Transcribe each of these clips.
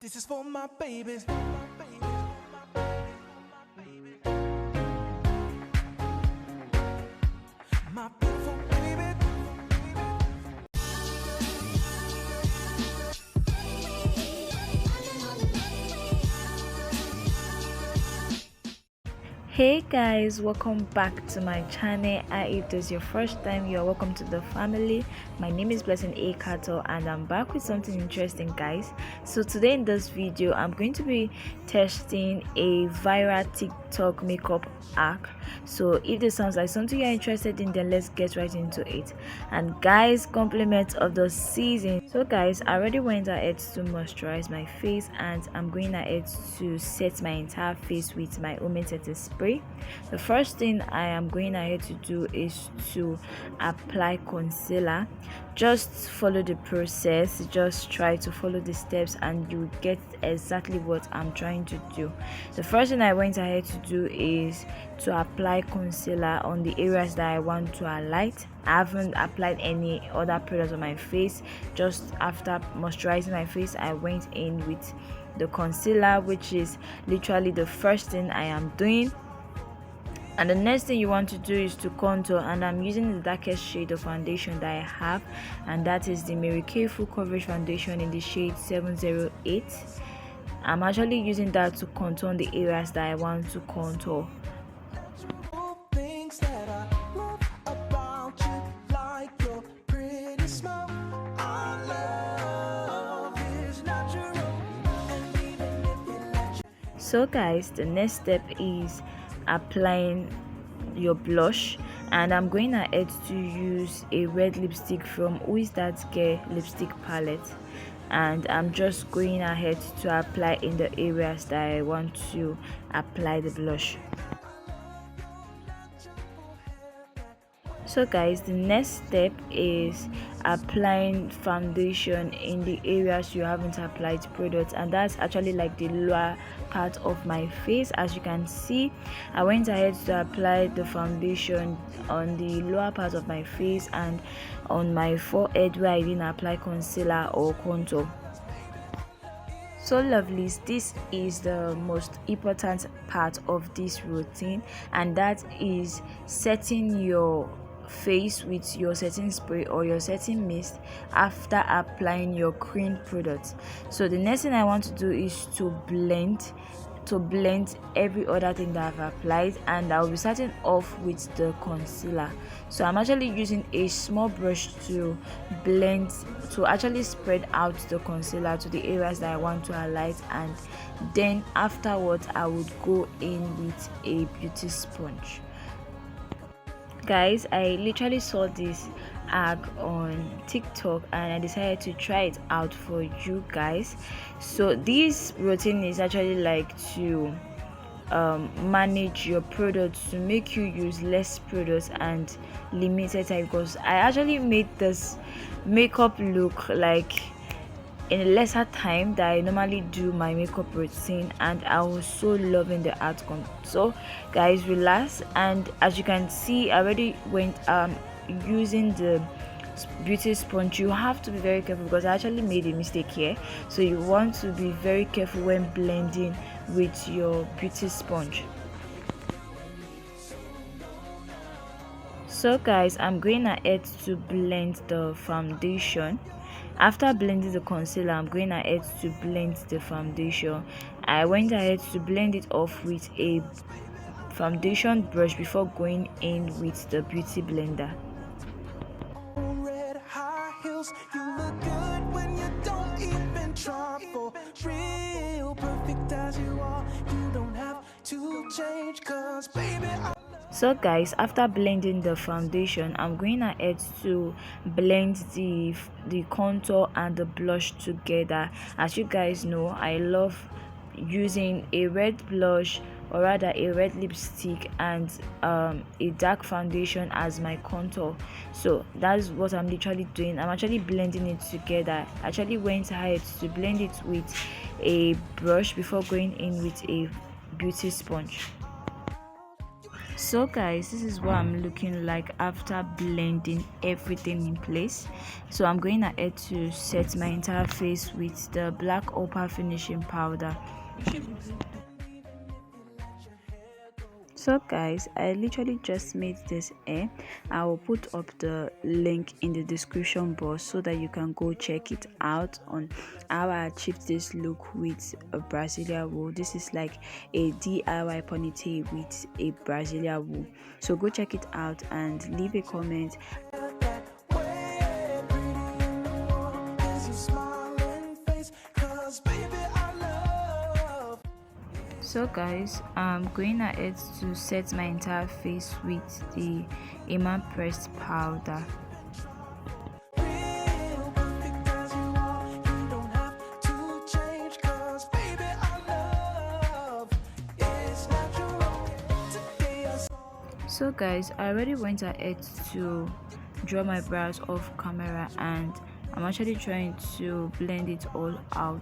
This is for my babies. My beautiful baby. Hey guys, welcome back to my channel. If this is your first time, you're welcome to the family. My name is Blessing A Cattle and I'm back with something interesting, guys. So today in this video I'm going to be testing a viral TikTok makeup hack. So if this sounds like something you're interested in, then let's get right into it. And guys, compliment of the season. So guys, I already went ahead to moisturize my face and I'm going ahead to set my entire face with my Ombre setting spray. The first thing I am going ahead to do is to apply concealer. Just follow the process, just try to follow the steps and you get exactly what I'm trying to do. The first thing I went ahead to do is to apply concealer on the areas that I want to highlight. I haven't applied any other products on my face. Just after moisturizing my face, I went in with the concealer, which is literally the first thing I am doing. And the next thing you want to do is to contour, and I'm using the darkest shade of foundation that I have, and that is the Mary Kay Full Coverage Foundation in the shade 708. I'm actually using that to contour the areas that I want to contour. So guys, the next step is applying your blush, and I'm going ahead to use a red lipstick from Who Is That Girl lipstick palette, and I'm just going ahead to apply in the areas that I want to apply the blush. So guys, the next step is applying foundation in the areas you haven't applied products, and that's actually like the lower part of my face. As you can see, I went ahead to apply the foundation on the lower part of my face and on my forehead where I didn't apply concealer or contour. So lovelies, this is the most important part of this routine, and that is setting your face with your setting spray or your setting mist after applying your cream product. So the next thing I want to do is to blend every other thing that I've applied, and I'll be starting off with the concealer. So I'm actually using a small brush to blend, to actually spread out the concealer to the areas that I want to highlight, and then afterwards I would go in with a beauty sponge. Guys, I literally saw this hack on TikTok and I decided to try it out for you guys. So this routine is actually like to manage your products, to make you use less products and limited time, because I actually made this makeup look like in a lesser time that I normally do my makeup routine, and I was so loving the outcome. So guys, relax, and as you can see, I already went using the beauty sponge. You have to be very careful because I actually made a mistake here, so you want to be very careful when blending with your beauty sponge. So guys, I'm going ahead to blend the foundation. After blending the concealer, I'm going ahead to blend the foundation. I went ahead to blend it off with a foundation brush before going in with the beauty blender. Red high heels, you look good when you don't even try. For real, perfect as you are, you don't have to change, 'cause baby So guys, after blending the foundation, I'm going ahead to blend the contour and the blush together. As you guys know, I love using a red blush, or rather a red lipstick, and a dark foundation as my contour. So that's what I'm literally doing. I'm actually blending it together. I actually went ahead to blend it with a brush before going in with a beauty sponge. So guys, this is what I'm looking like after blending everything in place. So I'm going ahead to set my entire face with the black opal finishing powder. So guys, I literally just made this hair. I will put up the link in the description box so that you can go check it out on how I achieved this look with a Brazilian wool. This is like a DIY ponytail with a Brazilian wool. So go check it out and leave a comment. So guys, I'm going ahead to set my entire face with the Iman pressed powder. So guys, I already went ahead to draw my brows off camera and I'm actually trying to blend it all out.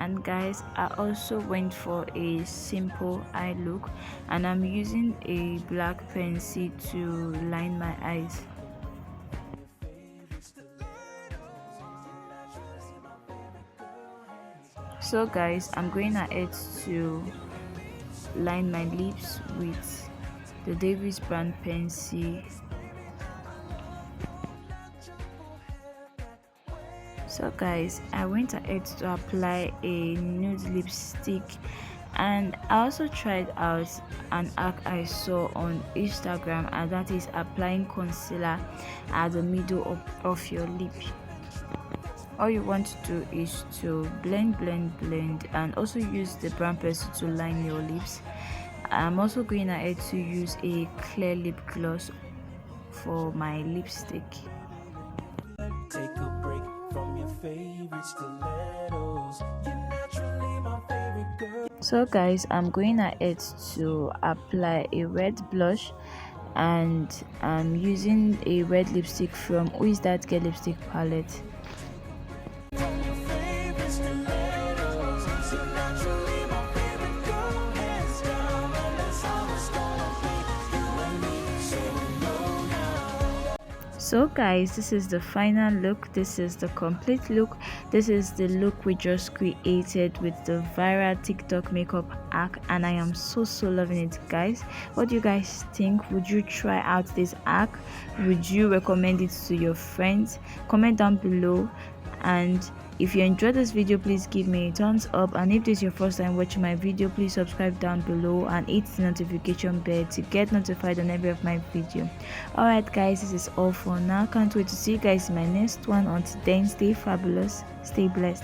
And guys, I also went for a simple eye look and I'm using a black pencil to line my eyes. So guys, I'm going ahead to line my lips with the Davis brand pencil. So guys, I went ahead to apply a nude lipstick and I also tried out an hack I saw on Instagram, and that is applying concealer at the middle of your lip. All you want to do is to blend and also use the brown pencil to line your lips. I'm also going ahead to use a clear lip gloss for my lipstick. Take a break from your favorite stilettos. You're naturally my favorite girl. So guys, I'm going ahead to apply a red blush and I'm using a red lipstick from Who Is That Girl lipstick palette. So guys, this is the final look. This is the complete look. This is the look we just created with the viral TikTok makeup hack, and I am so loving it, guys. What do you guys think? Would you try out this hack? Would you recommend it to your friends? Comment down below. And if you enjoyed this video, please give me a thumbs up, and if this is your first time watching my video, please subscribe down below and hit the notification bell to get notified on every of my video. Alright guys, this is all for now. Can't wait to see you guys in my next one. Until then, stay fabulous, stay blessed.